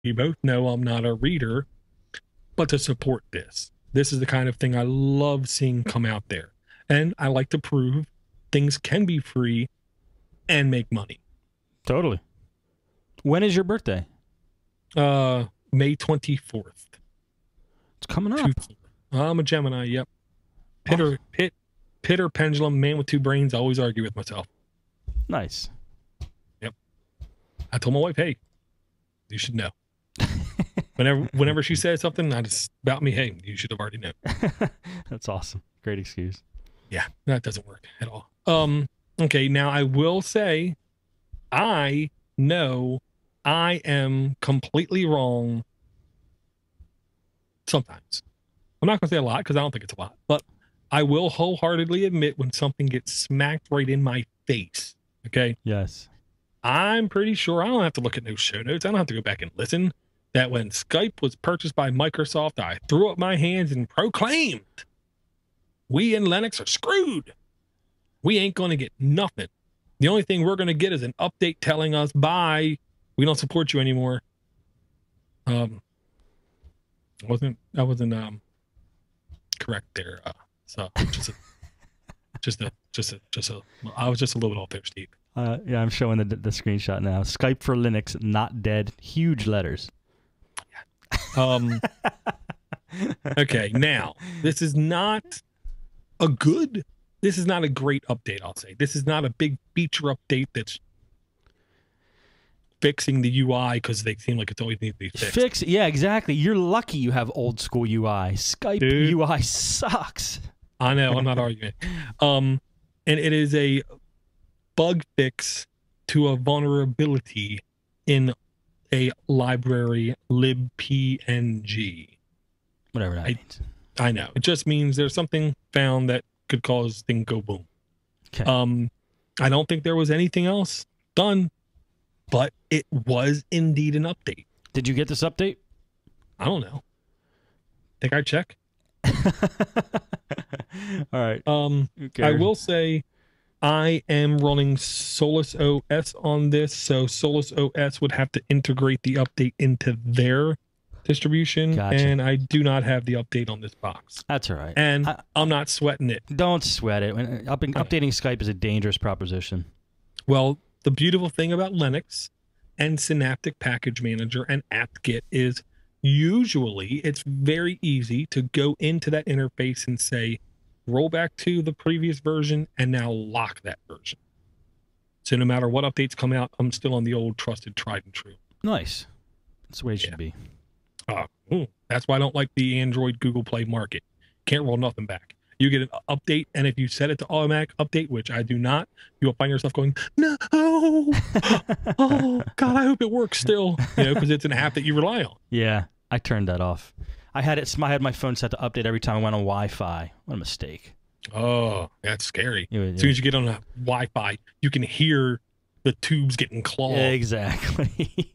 You both know I'm not a reader, but to support this. This is the kind of thing I love seeing come out there. And I like to prove things can be free and make money. Totally. When is your birthday? May 24th. It's coming up. I'm a Gemini, yep. Pitter, pendulum, man with two brains, I always argue with myself. Nice. Yep. I told my wife, hey, you should know. Whenever she says something about me, hey, you should have already known. That's awesome. Great excuse. Yeah, that doesn't work at all. Okay, now I will say I know I am completely wrong sometimes. I'm not going to say a lot because I don't think it's a lot, but I will wholeheartedly admit when something gets smacked right in my face. Okay? Yes. I'm pretty sure I don't have to look at no show notes. I don't have to go back and listen. That when Skype was purchased by Microsoft, I threw up my hands and proclaimed, we in Linux are screwed. We ain't going to get nothing. The only thing we're going to get is an update telling us, bye, we don't support you anymore. I wasn't correct there. So I was just a little bit off there, Steve. Yeah, I'm showing the screenshot now. Skype for Linux, not dead. Huge letters. Okay, now this is not a great update, I'll say. This is not a big feature update that's fixing the UI because they seem like it's always needs to be fixed. Yeah, exactly. You're lucky you have old school UI. Skype UI sucks. I know, I'm not arguing. And it is a bug fix to a vulnerability in a library libpng. Whatever that means. I know. It just means there's something found that could cause things go boom. Okay. I don't think there was anything else done, but it was indeed an update. Did you get this update? I don't know. Think I'd check. All right. I will say I am running Solus OS on this, so Solus OS would have to integrate the update into their distribution, Gotcha. and I do not have the update on this box. That's all right. And I'm not sweating it. Don't sweat it. Updating Skype is a dangerous proposition. Well, the beautiful thing about Linux and Synaptic Package Manager and apt-get is usually it's very easy to go into that interface and say, roll back to the previous version and now lock that version. So no matter what updates come out, I'm still on the old trusted, tried and true. Nice. That's the way it should be. That's why I don't like the Android Google Play market. Can't roll nothing back. You get an update, and if you set it to automatic update, which I do not, you'll find yourself going, no, oh God, I hope it works still, because it's an app that you rely on. Yeah, I turned that off. I had my phone set to update every time I went on Wi-Fi. What a mistake. Oh, that's scary. Yeah. As soon as you get on a Wi-Fi, you can hear the tubes getting clawed. Exactly.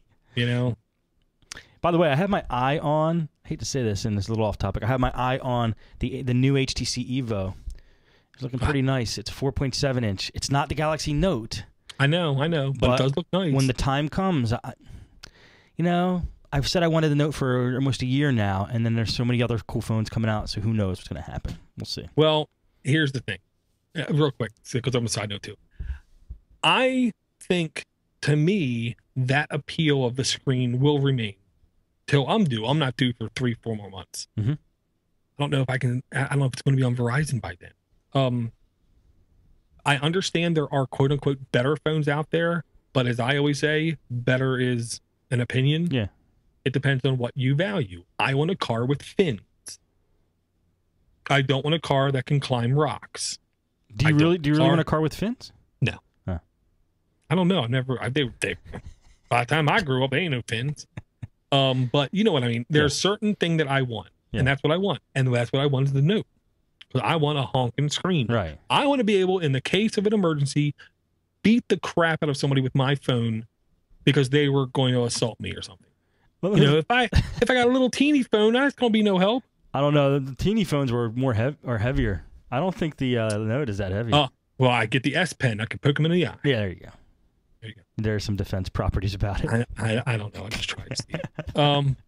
By the way, I have my eye on, I hate to say this and this is a little off topic, I have my eye on the new HTC Evo. It's looking pretty nice. It's a 4.7 inch. It's not the Galaxy Note. I know, but it does look nice. When the time comes, I've said I wanted the Note for almost a year now, and then there's so many other cool phones coming out, so who knows what's going to happen. We'll see. Well, here's the thing. Real quick, because I'm a side note too. I think, to me, that appeal of the screen will remain. Till I'm due. I'm not due for 3-4 more months. Mm-hmm. I don't know if I don't know if it's going to be on Verizon by then. I understand there are quote unquote better phones out there, but as I always say, better is an opinion. Yeah. It depends on what you value. I want a car with fins. I don't want a car that can climb rocks. Do you really want a car with fins? No. Huh. I don't know. By the time I grew up, there ain't no fins. But you know what I mean? There's a certain thing that I want, and that's what I want. And that's what I want is the Note. Because I want a honking screen. Right. I want to be able, in the case of an emergency, beat the crap out of somebody with my phone because they were going to assault me or something. Well, if I got a little teeny phone, that's going to be no help. I don't know. The teeny phones were more heavier. I don't think the Note is that heavy. Well, I get the S Pen. I can poke them in the eye. Yeah, there you go. There you go. There are some defense properties about it. I don't know. I just tried, Steve.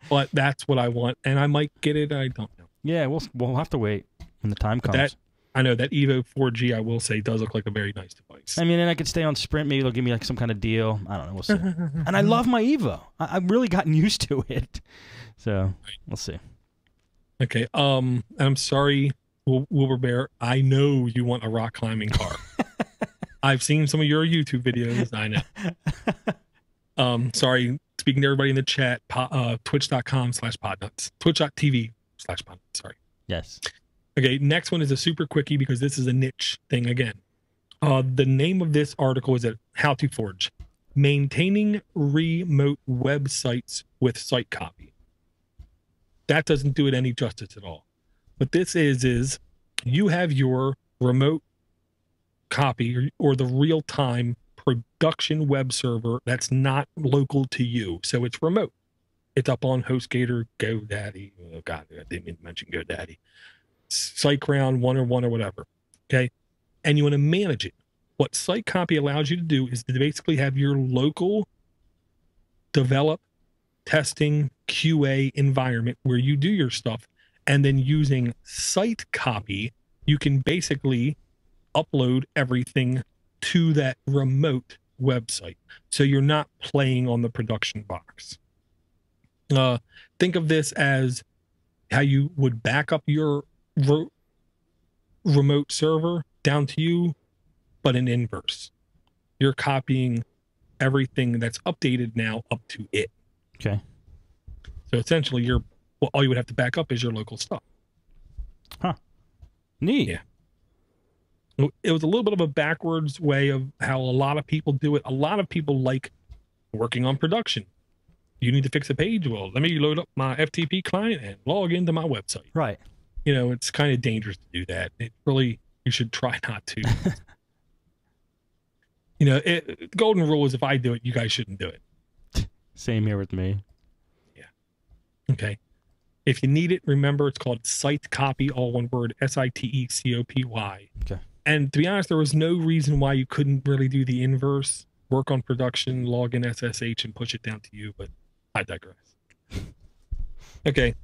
But that's what I want, and I might get it. I don't know. Yeah, we'll have to wait when the time comes. I know that Evo 4G, I will say, does look like a very nice device. I mean, and I could stay on Sprint. Maybe they'll give me like some kind of deal. I don't know. We'll see. And I love my Evo. I've really gotten used to it. So we'll see. Okay. I'm sorry, Wilbur Bear. I know you want a rock climbing car. I've seen some of your YouTube videos. I know. Sorry. Speaking to everybody in the chat, twitch.com/podnutz. Twitch.tv/podnutz. Sorry. Yes. Okay, next one is a super quickie because this is a niche thing again. The name of this article is How to Forge. Maintaining remote websites with site copy. That doesn't do it any justice at all. What this is you have your remote copy or the real-time production web server that's not local to you. So it's remote. It's up on HostGator, GoDaddy. Oh God, I didn't even mention GoDaddy. SiteGround, 101 or whatever. Okay. And you want to manage it. What site copy allows you to do is to basically have your local develop, testing, QA environment where you do your stuff. And then using site copy, you can basically upload everything to that remote website. So you're not playing on the production box. Think of this as how you would back up your remote server down to you, but in inverse. You're copying everything that's updated now up to it. Okay. So essentially, all you would have to back up is your local stuff. Huh. Neat. Yeah. It was a little bit of a backwards way of how a lot of people do it. A lot of people like working on production. You need to fix a page. Well, let me load up my FTP client and log into my website. Right. You know, it's kind of dangerous to do that. You should try not to. You know, the golden rule is if I do it, you guys shouldn't do it. Same here with me. Yeah. Okay. If you need it, remember it's called site copy, all one word, SITECOPY. Okay. And to be honest, there was no reason why you couldn't really do the inverse, work on production, log in SSH, and push it down to you, but I digress. Okay.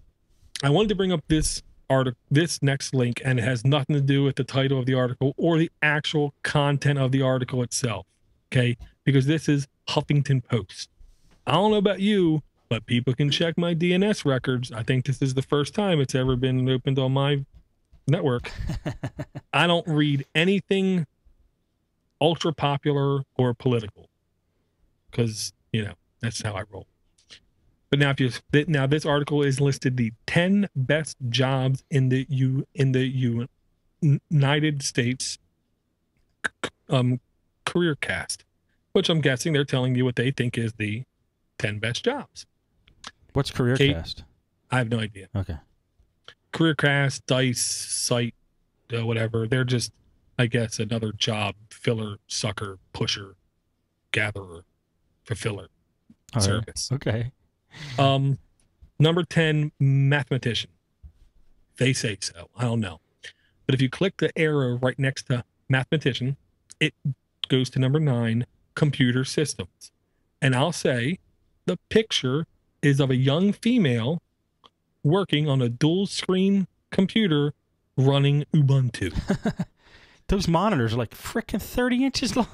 I wanted to bring up this article, this next link, and it has nothing to do with the title of the article or the actual content of the article itself. Okay. Because this is Huffington Post. I don't know about you, but people can check my DNS records. I think this is the first time it's ever been opened on my network. I don't read anything ultra popular or political because, you know, that's how I roll. But now, this article is listed the 10 best jobs in the United States career cast, which I'm guessing they're telling you what they think is the 10 best jobs. What's career cast? I have no idea. Okay. Career cast, Dice, Site, whatever. They're just, I guess, another job filler, sucker, pusher, gatherer, fulfiller, service. Okay. Number 10, mathematician. They say so. I don't know. But if you click the arrow right next to mathematician, it goes to number 9, computer systems. And I'll say the picture is of a young female working on a dual screen computer running Ubuntu. Those monitors are like frickin' 30 inches long.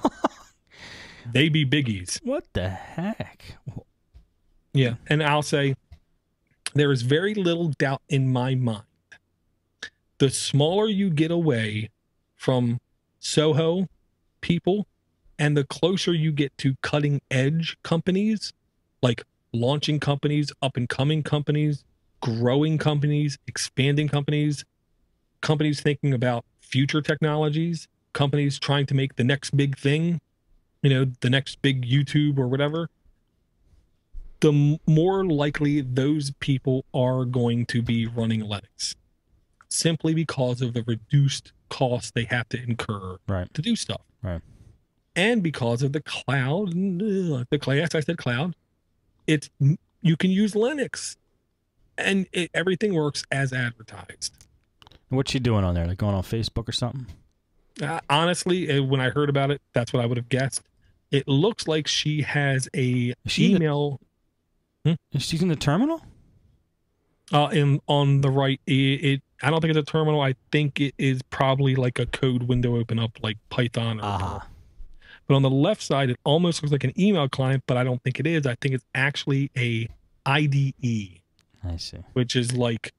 They be biggies. What the heck? Yeah. And I'll say there is very little doubt in my mind. The smaller you get away from Soho people and the closer you get to cutting edge companies, like launching companies, up and coming companies, growing companies, expanding companies, companies thinking about future technologies, companies trying to make the next big thing, you know, the next big YouTube or whatever, the more likely those people are going to be running Linux, simply because of the reduced cost they have to incur to do stuff. Right. And because of the cloud, yes, I said cloud, you can use Linux and everything works as advertised. What's she doing on there? Like going on Facebook or something? Honestly, when I heard about it, that's what I would have guessed. It looks like she has a Is she email is she in the terminal? on the right. I don't think it's a terminal. I think it is probably like a code window open up like Python or Perl. But on the left side, it almost looks like an email client, but I don't think it is. I think it's actually a IDE. I see. Which is like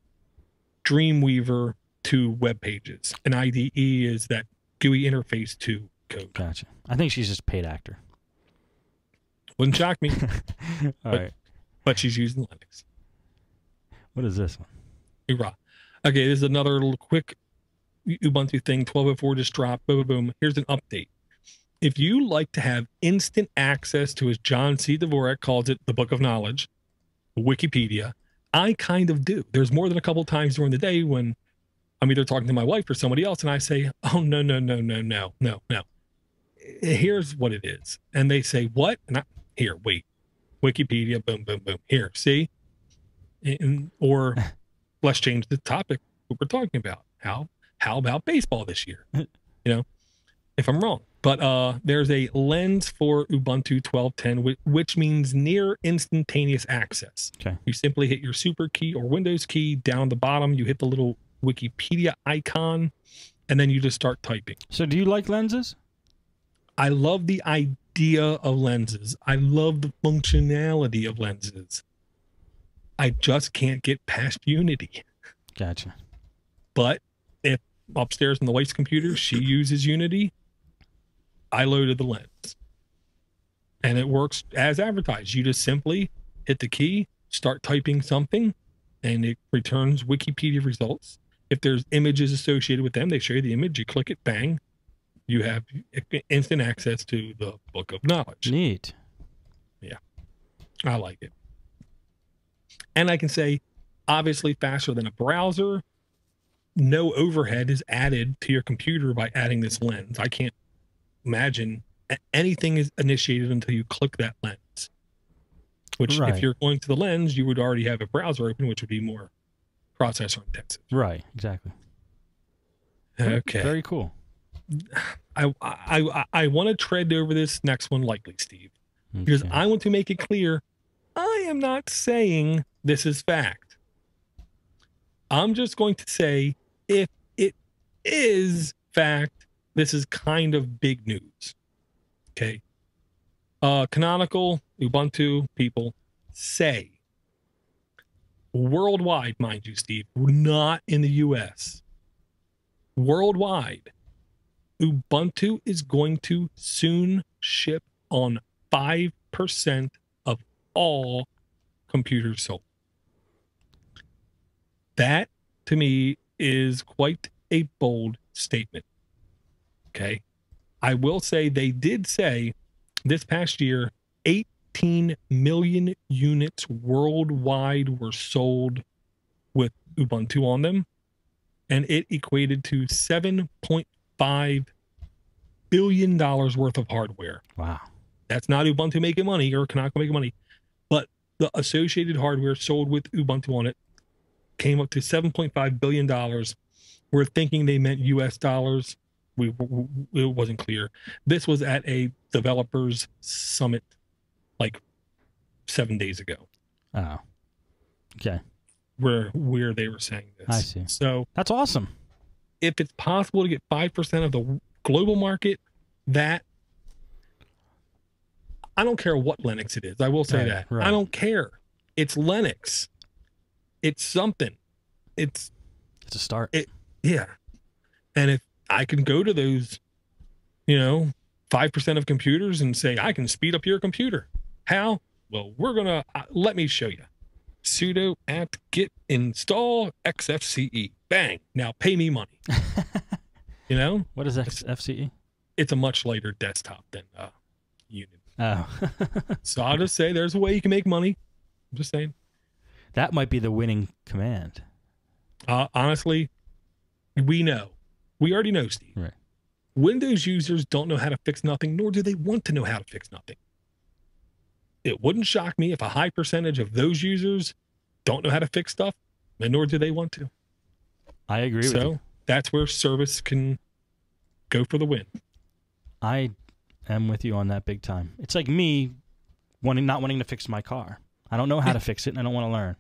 Dreamweaver to web pages. An IDE is that GUI interface to code. Gotcha. I think she's just a paid actor. Wouldn't shock me. All right. But she's using Linux. What is this one? Hoorah. Okay, this is another little quick Ubuntu thing. 12.04 just dropped. Boom, boom, boom. Here's an update. If you like to have instant access to, as John C. Dvorak calls it, the Book of Knowledge, Wikipedia, I kind of do. There's more than a couple times during the day when I'm either talking to my wife or somebody else, and I say, oh, no, no, no, no, no, no, no. Here's what it is. And they say, what? And here, wait. Wikipedia, boom, boom, boom. Here, see? Or let's change the topic what we're talking about. How about baseball this year? You know, if I'm wrong. But there's a lens for Ubuntu 12.10, which means near instantaneous access. Okay. You simply hit your super key or Windows key down the bottom. You hit the little Wikipedia icon, and then you just start typing. So do you like lenses? I love the idea of lenses. I love the functionality of lenses. I just can't get past Unity. Gotcha. But if upstairs in the wife's computer, she uses Unity, I loaded the lens. And it works as advertised. You just simply hit the key, start typing something, and it returns Wikipedia results. If there's images associated with them, they show you the image. You click it, bang. You have instant access to the Book of Knowledge. Neat. Yeah. I like it. And I can say, obviously faster than a browser. No overhead is added to your computer by adding this lens. I can't imagine anything is initiated until you click that lens. Which, right. If you're going to the lens, you would already have a browser open, which would be more processor intensive. Right, exactly. Okay. Very cool. I want to tread over this next one lightly, Steve, because I want to make it clear I am not saying this is fact. I'm just going to say if it is fact, this is kind of big news. Okay. Canonical Ubuntu people say worldwide, mind you, Steve, not in the US. Worldwide, Ubuntu is going to soon ship on 5% of all computers sold. That, to me, is quite a bold statement. Okay. I will say they did say this past year, 18 million units worldwide were sold with Ubuntu on them, and it equated to $7.5 billion worth of hardware. Wow. That's not Ubuntu making money or Canonical making money, but the associated hardware sold with Ubuntu on it came up to $7.5 billion. We're thinking they meant US dollars. It wasn't clear. This was at a developers summit like 7 days ago. Oh, okay. Where they were saying this. I see. So that's awesome. If it's possible to get 5% of the global market, that I don't care what Linux it is. I will say that. Right. I don't care. It's Linux. It's something. It's a start. Yeah. And if I can go to those, 5% of computers and say, I can speed up your computer. How? Well, we're going to, let me show you. Sudo apt get install xfce. Bang. Now pay me money. What is xfce? It's a much lighter desktop than Unity. Oh. So I'll just say there's a way you can make money. I'm just saying. That might be the winning command. Honestly, we already know, Steve. Right. Windows users don't know how to fix nothing, nor do they want to know how to fix nothing. It wouldn't shock me if a high percentage of those users don't know how to fix stuff, and nor do they want to. I agree with you. So that's where service can go for the win. I I'm with you on that big time. It's like me not wanting to fix my car. I don't know how to fix it, and I don't want to learn.